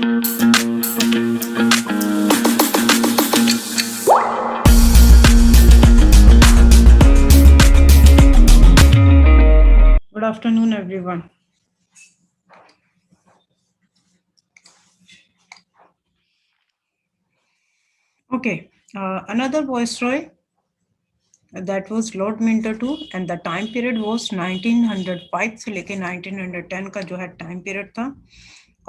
Good afternoon, everyone. Okay, another viceroy that was Lord Minto II, and the time period was 1905 से लेके 1910 का जो है time period था।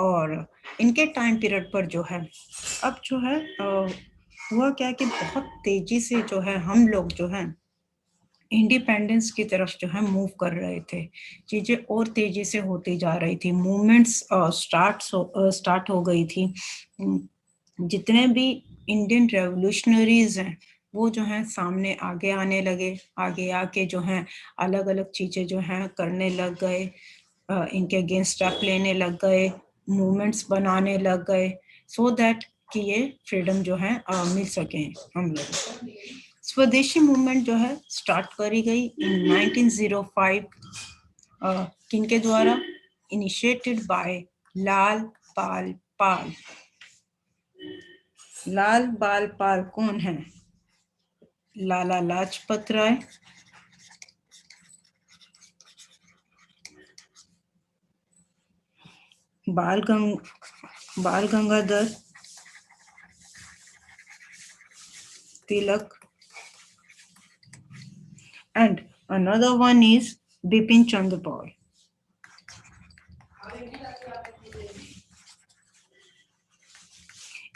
और इनके टाइम पीरियड पर जो है अब जो है हुआ क्या कि बहुत तेजी से जो है हम लोग जो है इंडिपेंडेंस की तरफ जो है मूव कर रहे थे। चीजें और तेजी से होती जा रही थी, मूवमेंट्स स्टार्ट हो गई थी। जितने भी इंडियन रेवोल्यूशनरीज हैं वो जो है सामने आगे आने लगे, आगे आके जो है अलग अलग चीजें जो है करने लग गए, इनके अगेंस्ट स्टेप लेने लग गए, मूवमेंट्स बनाने लग गए, सो दैट कि ये फ्रीडम जो है मिल सके हम लोग। स्वदेशी मूवमेंट जो है स्टार्ट करी गई इन 1905 किनके द्वारा, इनिशिएटेड बाय लाल बाल पाल। लाल बाल पाल कौन है? लाला लाजपत राय, बाल Gangadhar Tilak, and another one is Bipin Chandra Pal.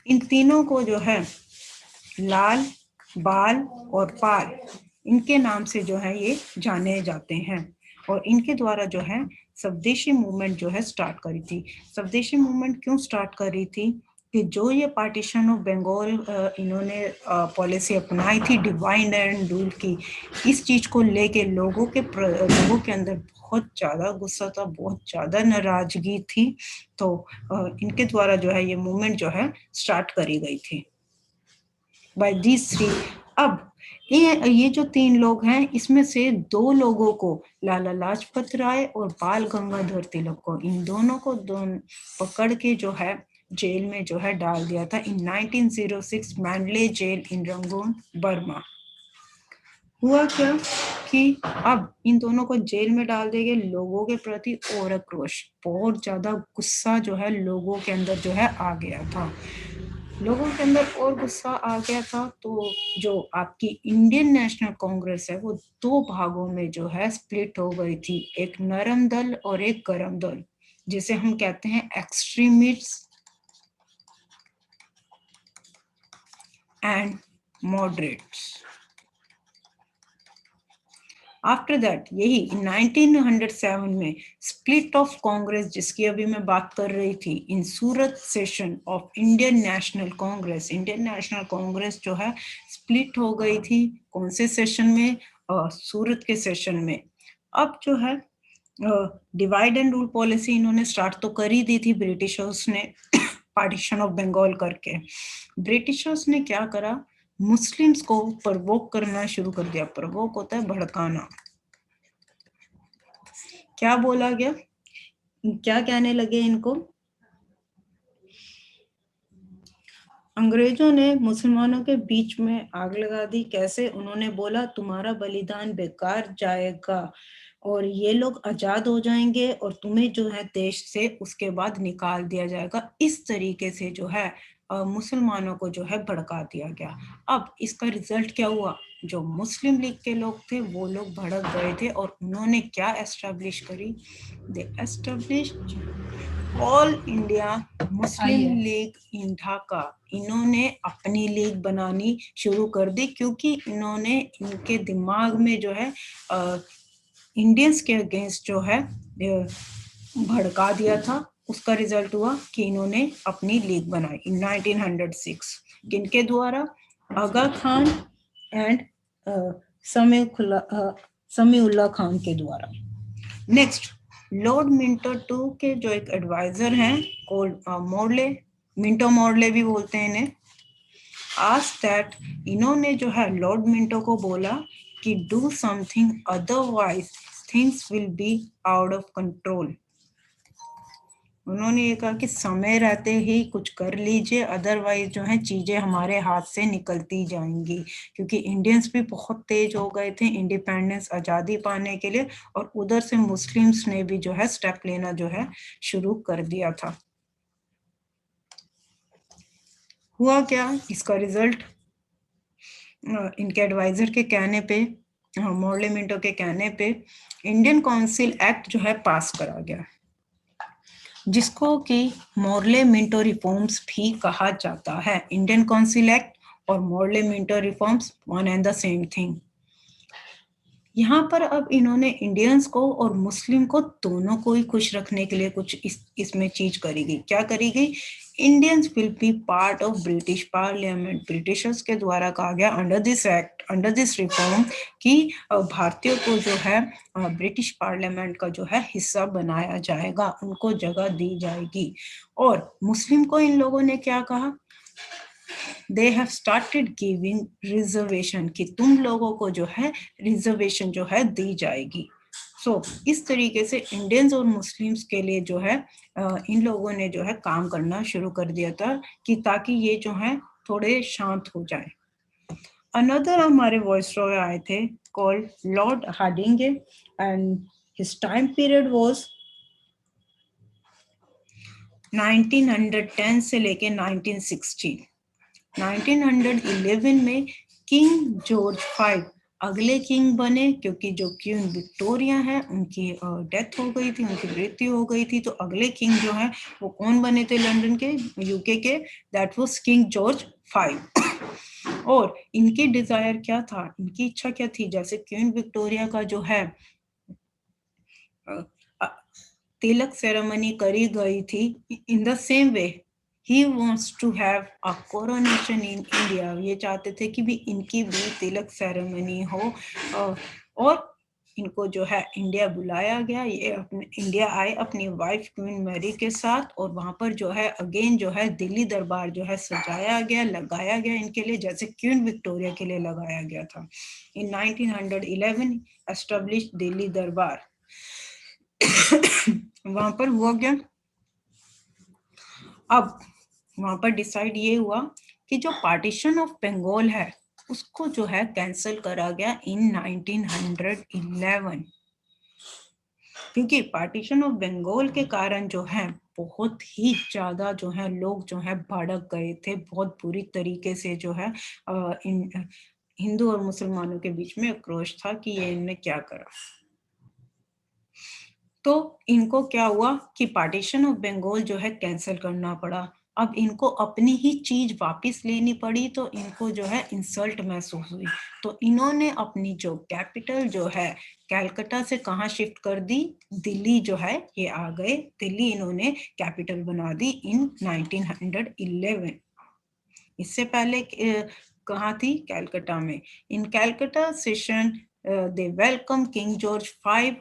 इन तीनों को जो है लाल, बाल और पाल, इनके नाम से जो है ये जाने जाते हैं। और इनके द्वारा जो है स्वदेशी मूवमेंट जो है स्टार्ट करी थी। स्वदेशी मूवमेंट क्यों स्टार्ट करी थी कि जो ये पार्टीशन ऑफ बंगाल इन्होंने पॉलिसी अपनाई थी डिवाइड एंड रूल की, इस चीज को लेके लोगों के अंदर बहुत ज्यादा गुस्सा था, बहुत ज्यादा नाराजगी थी। तो इनके द्वारा जो है ये मूवमेंट जो है स्टार्ट करी गई थी बाय दीज थ्री। अब ये जो तीन लोग हैं, इसमें से दो लोगों को, लाला लाजपत राय और बाल गंगाधर तिलक को, इन दोनों को पकड़ के जो है जेल में जो है डाल दिया था इन 1906 मैंडले जेल इन रंगून, बर्मा। हुआ क्या कि अब इन दोनों को जेल में डाल दिए गए। लोगों के प्रति और आक्रोश, बहुत ज्यादा गुस्सा जो है लोगों के अंदर जो है आ गया था। लोगों के अंदर और गुस्सा आ गया था तो जो आपकी इंडियन नेशनल कांग्रेस है वो दो भागों में जो है स्प्लिट हो गई थी, एक नरम दल और एक गरम दल, जिसे हम कहते हैं extremist and moderates. After that यही 1907 में स्प्लिट ऑफ कांग्रेस, जिसकी अभी मैं बात कर रही थी, in Surat session of Indian National Congress. Indian National Congress जो है स्प्लिट हो गई थी कौन से सेशन में? सूरत के सेशन में। अब जो है डिवाइड एंड रूल पॉलिसी इन्होंने स्टार्ट तो कर ही दी थी ब्रिटिशर्स ने पार्टीशन ऑफ बंगाल करके। ब्रिटिशर्स ने क्या करा, मुस्लिम्स को प्रवोक करना शुरू कर दिया। प्रवोक होता है भड़काना। क्या बोला गया, क्या कहने लगे इनको? अंग्रेजों ने मुसलमानों के बीच में आग लगा दी। कैसे? उन्होंने बोला तुम्हारा बलिदान बेकार जाएगा और ये लोग आजाद हो जाएंगे और तुम्हें जो है देश से उसके बाद निकाल दिया जाएगा। इस तरीके से जो है मुसलमानों को जो है भड़का दिया गया। अब इसका रिजल्ट क्या हुआ? जो मुस्लिम लीग के लोग थे वो लोग भड़क गए थे और उन्होंने क्या एस्टेब्लिश करी? They established All India Muslim League in Dhaka. इन्होंने अपनी लीग बनानी शुरू कर दी क्योंकि इन्होंने इनके दिमाग में जो है इंडियंस के अगेंस्ट जो है भड़का दिया था। उसका रिजल्ट हुआ कि इन्होंने अपनी लीग बनाई इन 1906 किनके द्वारा? आगा खान एंड समीउल्लाह खान के द्वारा। नेक्स्ट, लॉर्ड मिंटो टू के जो एक एडवाइजर हैं मॉडले, मिंटो मॉडले भी बोलते हैं इन्हें, आज दैट इन्होंने जो है लॉर्ड मिंटो को बोला कि do something otherwise things will be out of control. उन्होंने ये कहा कि समय रहते ही कुछ कर लीजिए, अदरवाइज जो है चीजें हमारे हाथ से निकलती जाएंगी, क्योंकि इंडियंस भी बहुत तेज हो गए थे इंडिपेंडेंस आजादी पाने के लिए, और उधर से मुस्लिम्स ने भी जो है स्टेप लेना जो है शुरू कर दिया था। हुआ क्या इसका रिजल्ट? इनके एडवाइजर के कहने पे, मॉर्ले मिंटो के कहने पे, इंडियन काउंसिल एक्ट जो है पास करा गया, जिसको कि मॉर्ले मिंटो रिफॉर्म्स भी कहा जाता है। इंडियन काउंसिल एक्ट और Morley Minto reforms one and the same thing. यहाँ पर अब इन्होंने इंडियंस को और मुस्लिम को दोनों को ही खुश रखने के लिए कुछ इसमें चीज करी गई। क्या करी गई? Indians will be part of British parliament. Britishers के द्वारा कहा गया under this act, under this reform, कि भारतीयों को जो है ब्रिटिश पार्लियामेंट का जो है हिस्सा बनाया जाएगा, उनको जगह दी जाएगी। और मुस्लिम को इन लोगों ने क्या कहा? They have started giving reservation, कि तुम लोगों को जो है रिजर्वेशन जो है दी जाएगी। सो इस तरीके से इंडियंस और मुस्लिम्स के लिए जो है इन लोगों ने जो है काम करना शुरू कर दिया था, कि ताकि ये जो है थोड़े शांत हो जाए। अनदर हमारे वॉइसरॉय आए थे called Lord Hardinge, and his time period was 1910 से लेके 1960। 1911 में किंग जॉर्ज V अगले किंग बने, क्योंकि जो क्वीन विक्टोरिया है उनकी डेथ हो गई थी, उनकी मृत्यु हो गई थी। तो अगले किंग जो है वो कौन बने थे लंदन के, यूके के? That was king George V। और इनकी डिजायर क्या था, इनकी इच्छा क्या थी? जैसे क्वीन विक्टोरिया का जो है तिलक सेरेमनी करी गई थी, in the same way he wants to have a coronation in India. ये चाहते थे कि भी इनकी भी तिलक सेरेमनी हो, और इनको जो है इंडिया बुलाया गया। ये अपने इंडिया आए अपनी वाइफ क्वीन मैरी के साथ, और वहां पर जो है अगेन जो है दिल्ली दरबार जो है सजाया गया, लगाया गया इनके लिए, जैसे क्वीन विक्टोरिया के लिए लगाया गया था। इन 1911 एस्टेब्लिश दिल्ली दरबार। वहां पर हुआ क्या? अब वहां पर डिसाइड ये हुआ कि जो पार्टीशन ऑफ बंगाल है उसको जो है कैंसिल करा गया इन 1911, क्योंकि पार्टीशन ऑफ बंगाल के कारण जो है बहुत ही ज्यादा जो है लोग जो है भड़क गए थे, बहुत बुरी तरीके से जो है इन हिंदू और मुसलमानों के बीच में आक्रोश था कि ये इनने क्या करा। तो इनको क्या हुआ कि पार्टीशन ऑफ बंगाल जो है कैंसिल करना पड़ा। अब इनको अपनी ही चीज वापस लेनी पड़ी, तो इनको जो है इंसल्ट महसूस हुई। तो इन्होंने अपनी जो कैपिटल जो है कलकत्ता से कहाँ शिफ्ट कर दी? दिल्ली जो है ये आ गए, दिल्ली इन्होंने कैपिटल बना दी इन 1911। इससे पहले कहाँ थी? कलकत्ता में। इन कलकत्ता सेशन दे वेलकम किंग जॉर्ज V।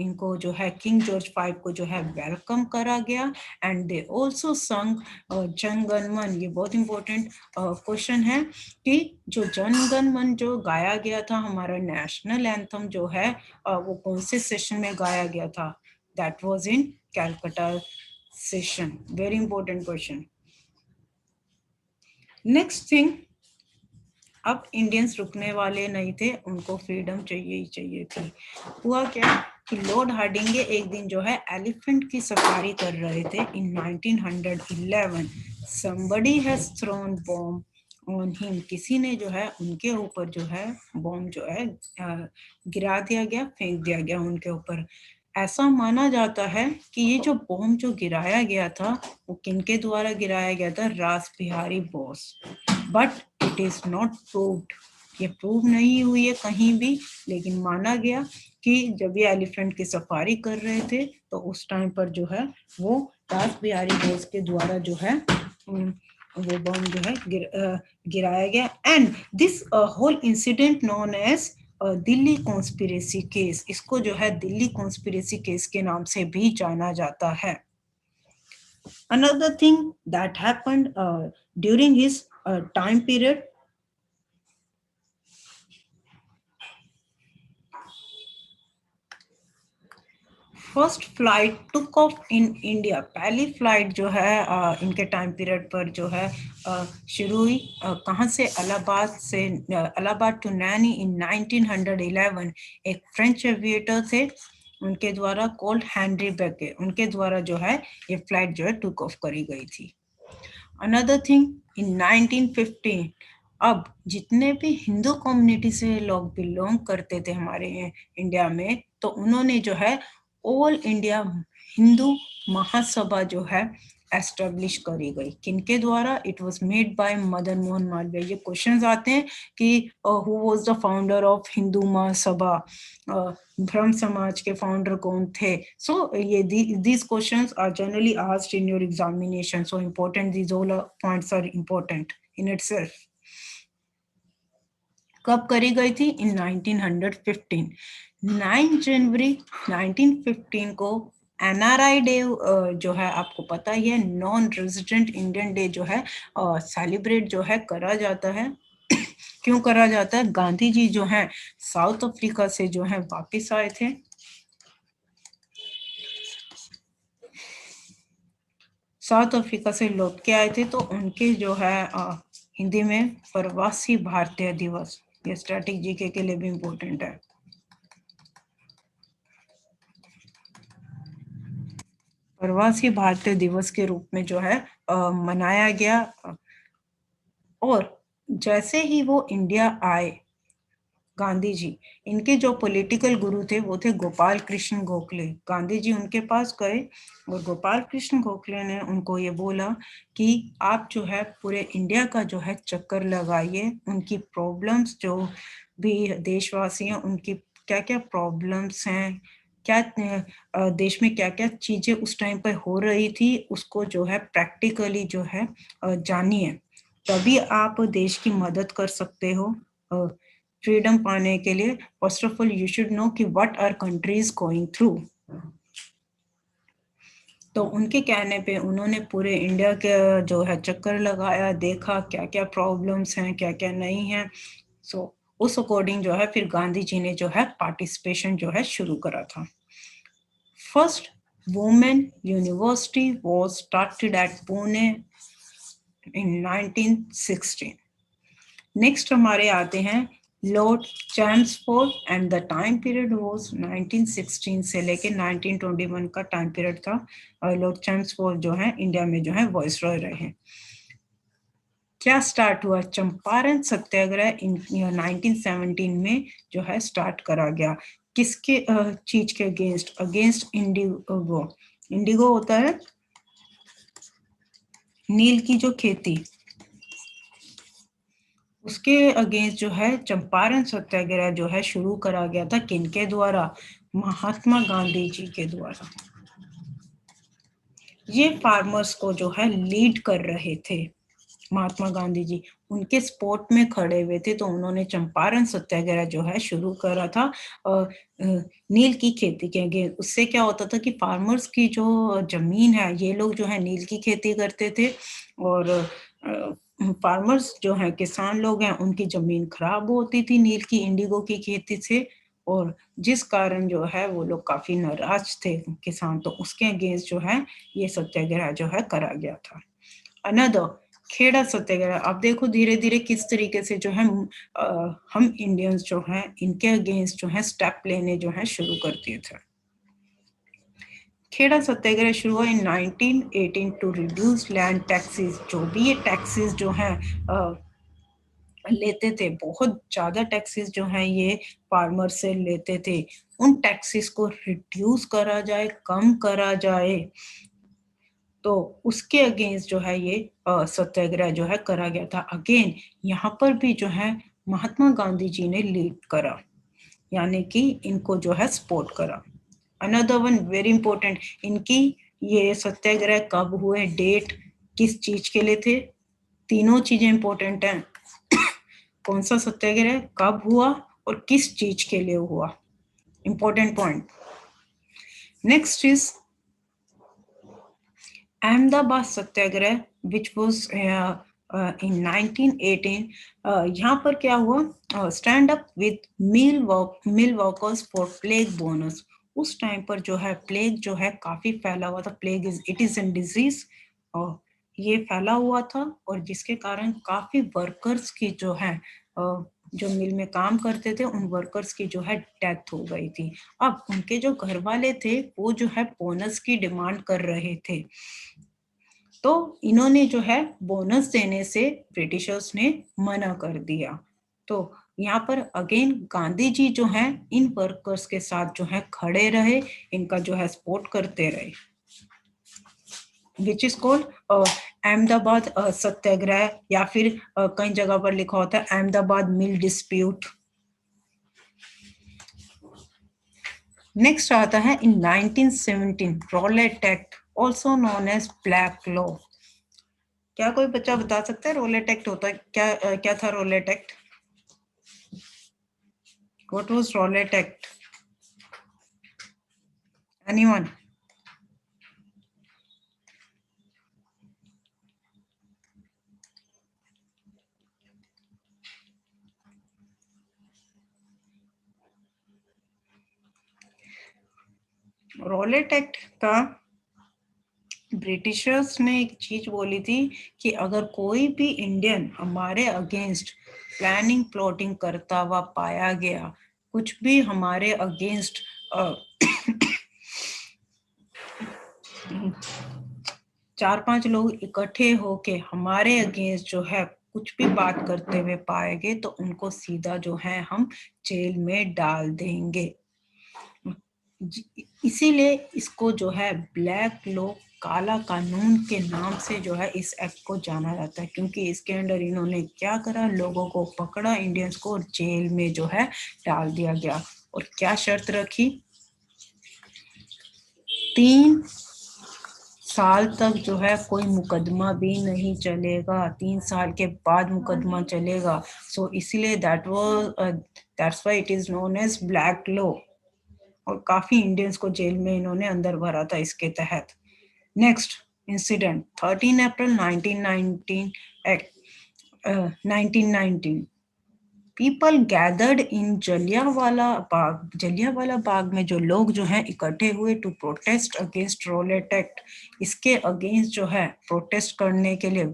इनको जो है किंग जॉर्ज V को जो है वेलकम करा गया। एंड दे ऑल्सो संग जन गण मन। ये बहुत इंपॉर्टेंट क्वेश्चन है कि जो जन गण मन जो गाया गया था, हमारा नेशनल एंथम जो है वो कौन से सेशन में गाया गया था? That was in Calcutta session. Very important question. Next thing, अब इंडियंस रुकने वाले नहीं थे, उनको फ्रीडम चाहिए ही चाहिए थी। हुआ क्या कि लॉर्ड हार्डिंगे एक दिन जो है एलिफेंट की सफारी कर रहे थे इन 1911। somebody has thrown bomb on him। किसी ने जो है उनके ऊपर जो है बॉम्ब जो है गिरा दिया गया, फेंक दिया गया उनके ऊपर। ऐसा माना जाता है कि ये जो बॉम्ब जो गिराया गया था वो किनके द्वारा गिराया गया था? रास Bihari Bose. But it is not proved. ये प्रूव नहीं हुई है कहीं भी, लेकिन माना गया कि जब ये एलिफेंट की सफारी कर रहे थे तो उस टाइम पर जो है वो रास बिहारी बोस के द्वारा जो है वो बम जो है गिराया गया। And this whole incident known as Delhi conspiracy case. इसको जो है दिल्ली कॉन्स्पिरेसी केस के नाम से भी जाना जाता है। Another thing that happened during his time period, first flight took off in India, पहली फ्लाइट जो है इनके टाइम पीरियड पर जो है शुरू हुई कहाँ से, इलाहाबाद टू नैनी इन 1911। एक फ्रेंच एविएटर थे, उनके द्वारा कोल्ड हेनरी बेके, उनके द्वारा जो है ये फ्लाइट जो है टुक ऑफ करी गई थी। अनदर थिंग इन 1915, अब जितने भी हिंदू कम्युनिटी से लोग बिलोंग करते थे हमारे इंडिया में, तो उन्होंने जो है ऑल इंडिया हिंदू महासभा जो है एस्टेब्लिश करी गई। किनके द्वारा? It was made by Madan Mohan Malviya. ये क्वेश्चंस आते हैं कि who was the founder of Hindu Mahasabha, Brahmo Samaj के फाउंडर कौन थे? सो ये these questions are generally asked in your examination, so important, these all points are important in itself. कब करी गई थी? इन 1915। 9 जनवरी 1915 को NRI डे जो है आपको पता ही है, नॉन रेजिडेंट इंडियन डे जो है सेलिब्रेट जो है करा जाता है। क्यों करा जाता है? गांधी जी जो है साउथ अफ्रीका से जो है वापस आए थे। साउथ अफ्रीका से लौट के आए थे, तो उनके जो है हिंदी में प्रवासी भारतीय दिवस, ये स्टैटिक जीके के लिए भी इम्पोर्टेंट है। प्रवासी भारतीय दिवस के रूप में जो है मनाया गया। और जैसे ही वो इंडिया आए गांधी जी, इनके जो पॉलिटिकल गुरु थे वो थे गोपाल कृष्ण गोखले। गांधी जी उनके पास गए और गोपाल कृष्ण गोखले ने उनको ये बोला कि आप जो है पूरे इंडिया का जो है चक्कर लगाइए, उनकी प्रॉब्लम्स जो भी देशवासी हैं उनकी क्या क्या प्रॉब्लम्स हैं, क्या देश में क्या क्या चीजें उस टाइम पर हो रही थी, उसको जो है प्रैक्टिकली जो है जानिए, तभी आप देश की मदद कर सकते हो फ्रीडम पाने के लिए। First of all you should know कि what are countries going through. तो उनके कहने पे उन्होंने पूरे इंडिया के जो है चक्कर लगाया, देखा क्या क्या प्रॉब्लम्स हैं, क्या क्या नहीं है। सो उस अकॉर्डिंग जो है फिर गांधी जी ने जो है पार्टिसिपेशन जो है शुरू करा था। First women university was started at Pune in 1916। Next हमारे आते हैं Lord Chelmsford and the time period was 1916 से लेके 1921 का टाइम पीरियड था। लॉर्ड चैम्सफोर्ड जो है इंडिया में जो है वाइसरॉय रहे। क्या स्टार्ट हुआ? चंपारण सत्याग्रह इन 1917 में जो है स्टार्ट करा गया। किसके चीज के अगेंस्ट? Against Indigo. इंडिगो होता है नील की जो खेती, उसके अगेंस्ट जो है चंपारण सत्याग्रह जो है शुरू करा गया था। किनके द्वारा? महात्मा गांधी जी के द्वारा। ये फार्मर्स को जो है लीड कर रहे थे महात्मा गांधी जी, उनके सपोर्ट में खड़े हुए थे, तो उन्होंने चंपारण सत्याग्रह जो है शुरू करा था नील की खेती के अगेंस्ट। उससे क्या होता था कि फार्मर्स की जो जमीन है, ये लोग जो है नील की खेती करते थे, और फार्मर्स जो हैं किसान लोग हैं, उनकी जमीन खराब होती थी नील की इंडिगो की खेती से, और जिस कारण जो है वो लोग काफी नाराज थे किसान, तो उसके अगेंस्ट जो है ये सत्याग्रह जो है करा गया था। अनदर खेड़ा सत्याग्रह। अब देखो धीरे धीरे किस तरीके से जो है हम इंडियंस जो हैं इनके अगेंस्ट जो है स्टेप लेने जो है शुरू कर दिए थे। खेड़ा सत्याग्रह शुरू हुआ इन 1918 टू रिड्यूस लैंड टैक्सेस। जो भी ये टैक्सेस जो हैं लेते थे, बहुत ज्यादा टैक्सेस जो हैं ये फार्मर से लेते थे, उन टैक्सेस को रिड्यूस करा जाए, कम करा जाए, तो उसके अगेंस्ट जो है ये सत्याग्रह जो है करा गया था। अगेन यहाँ पर भी जो है महात्मा गांधी जी ने लीड करा, यानी कि इनको जो है सपोर्ट करा। अनदर वन वेरी इंपॉर्टेंट, इनकी ये सत्याग्रह कब हुए, डेट किस चीज के लिए थे, तीनों चीजें इंपॉर्टेंट हैं। कौन सा सत्याग्रह कब हुआ और किस चीज के लिए हुआ, important point. Next is Ahmedabad Satyagraha which was in 1918। यहाँ पर क्या हुआ? Stand up with mill workers for plague bonus. उस टाइम पर जो है प्लेग जो है काफी फैला हुआ था। Plague it is an disease, और ये फैला हुआ था, और जिसके कारण काफी वर्कर्स की जो है जो मिल में काम करते थे उन वर्कर्स की जो है डेथ हो गई थी। अब उनके जो घर वाले थे वो जो है बोनस की डिमांड कर रहे थे, तो इन्होंने जो है बोनस देने से ब्रिटिशर्स ने मना कर दिया। तो यहाँ पर अगेन गांधी जी जो हैं इन वर्कर्स के साथ जो है खड़े रहे, इनका जो है सपोर्ट करते रहे, विच इज कॉल्ड अहमदाबाद सत्याग्रह, या फिर कई जगह पर लिखा होता है अहमदाबाद मिल डिस्प्यूट। नेक्स्ट आता है in 1917 Rowlatt act, also known as black law. क्या कोई बच्चा बता सकता है रॉलेट एक्ट होता है क्या? क्या था Rowlatt act? What was Rowlatt Act? Anyone? Rowlatt act का ब्रिटिशर्स ने एक चीज बोली थी कि अगर कोई भी इंडियन हमारे अगेंस्ट प्लानिंग प्लॉटिंग करता हुआ पाया गया, कुछ भी हमारे अगेंस्ट 4-5 लोग इकट्ठे होके हमारे अगेंस्ट जो है कुछ भी बात करते हुए पाए गए, तो उनको सीधा जो है हम जेल में डाल देंगे। इसीलिए इसको जो है ब्लैक लॉ, काला कानून के नाम से जो है इस एक्ट को जाना जाता है, क्योंकि इसके अंदर इन्होंने क्या करा, लोगों को पकड़ा, इंडियंस को, और जेल में जो है डाल दिया गया। और क्या शर्त रखी? 3 साल तक जो है कोई मुकदमा भी नहीं चलेगा, 3 साल के बाद मुकदमा चलेगा। सो इसीलिए that's why it is known as black law. और काफी इंडियंस को जेल में इन्होंने अंदर भरा था इसके तहत। Next incident 13 April 1919 act 1919 people gathered in Jallianwala Bagh. Jallianwala Bagh में जो लोग जो हैं इकट्ठे हुए to protest against Rowlatt act, इसके अगेंस्ट जो है प्रोटेस्ट करने के लिए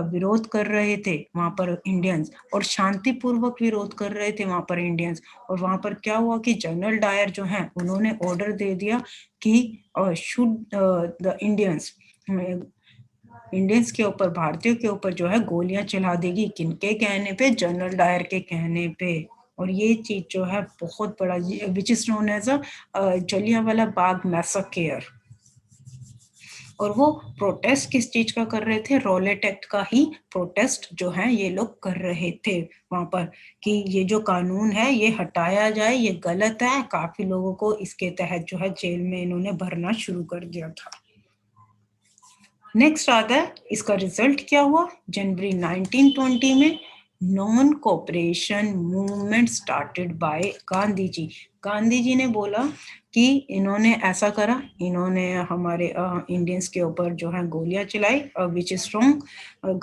विरोध कर रहे थे वहां पर इंडियंस, और शांतिपूर्वक विरोध कर रहे थे वहां पर इंडियंस। और वहां पर क्या हुआ कि जनरल डायर जो हैं उन्होंने ऑर्डर दे दिया कि शुड द इंडियंस के ऊपर, भारतीयों के ऊपर जो है गोलियां चला देगी। किनके कहने पे? जनरल डायर के कहने पे। और ये चीज जो है बहुत बड़ा, which is known as Jallianwala Bagh massacre. और वो प्रोटेस्ट किस चीज का कर रहे थे? रॉलेट एक्ट का ही प्रोटेस्ट जो है ये लोग कर रहे थे वहां पर, कि ये जो कानून है ये हटाया जाए, ये गलत है। काफी लोगों को इसके तहत जो है जेल में इन्होंने भरना शुरू कर दिया था। नेक्स्ट आता है इसका रिजल्ट क्या हुआ। जनवरी 1920 में non cooperation movement started by Gandhi ji. Gandhi ji ने बोला कि इन्होंने ऐसा करा, इन्होंने हमारे इंडियंस के ऊपर जो है गोलियां चलाई, विच इज रॉन्ग,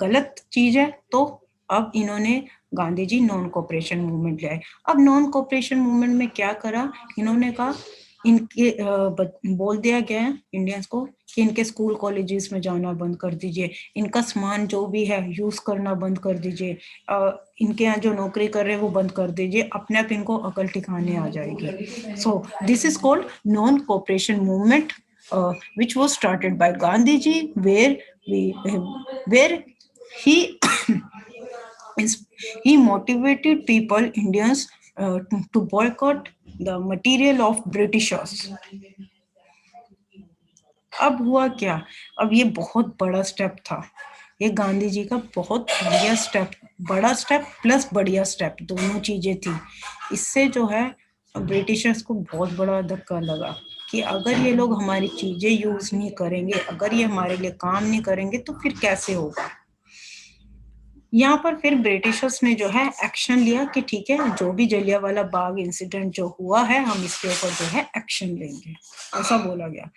गलत चीज है। तो अब इन्होंने, Gandhi ji non cooperation movement ले आए। अब नॉन कोऑपरेशन मूवमेंट में क्या करा, इन्होंने कहा इनके बोल दिया गया है इंडियंस को कि इनके स्कूल कॉलेजेस में जाना बंद कर दीजिए, इनका सामान जो भी है यूज करना बंद कर दीजिए, इनके यहाँ जो नौकरी कर रहे हैं वो बंद कर दीजिए, अपने आप इनको अकल ठिकाने आ जाएगी। So this is called non cooperation movement which was started by Gandhi ji, where he he motivated people, Indians, to boycott the material of Britishers. अब हुआ क्या? अब ये बहुत बड़ा स्टेप था, ये गांधी जी का बहुत बढ़िया स्टेप, बड़ा स्टेप प्लस बढ़िया स्टेप, दोनों चीजें थी। इससे जो है ब्रिटिशर्स को बहुत बड़ा धक्का लगा कि अगर ये लोग हमारी चीजें यूज नहीं करेंगे, अगर ये हमारे लिए काम नहीं करेंगे तो फिर कैसे होगा। यहाँ पर फिर ब्रिटिशर्स ने जो है एक्शन लिया कि ठीक है, जो भी जलियांवाला बाग इंसिडेंट जो हुआ है हम इसके ऊपर जो है एक्शन लेंगे, ऐसा बोला गया।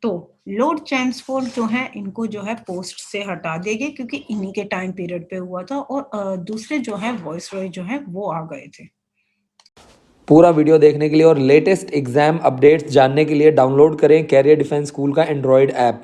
तो लॉर्ड चैम्सफोर्ड जो है इनको जो है पोस्ट से हटा दिए गए, क्योंकि इन्हीं के टाइम पीरियड पे हुआ था, और दूसरे जो है वॉइसरॉय जो है वो आ गए थे। पूरा वीडियो देखने के लिए और लेटेस्ट एग्जाम अपडेट्स जानने के लिए डाउनलोड करें कैरियर डिफेंस स्कूल का एंड्रॉयड ऐप।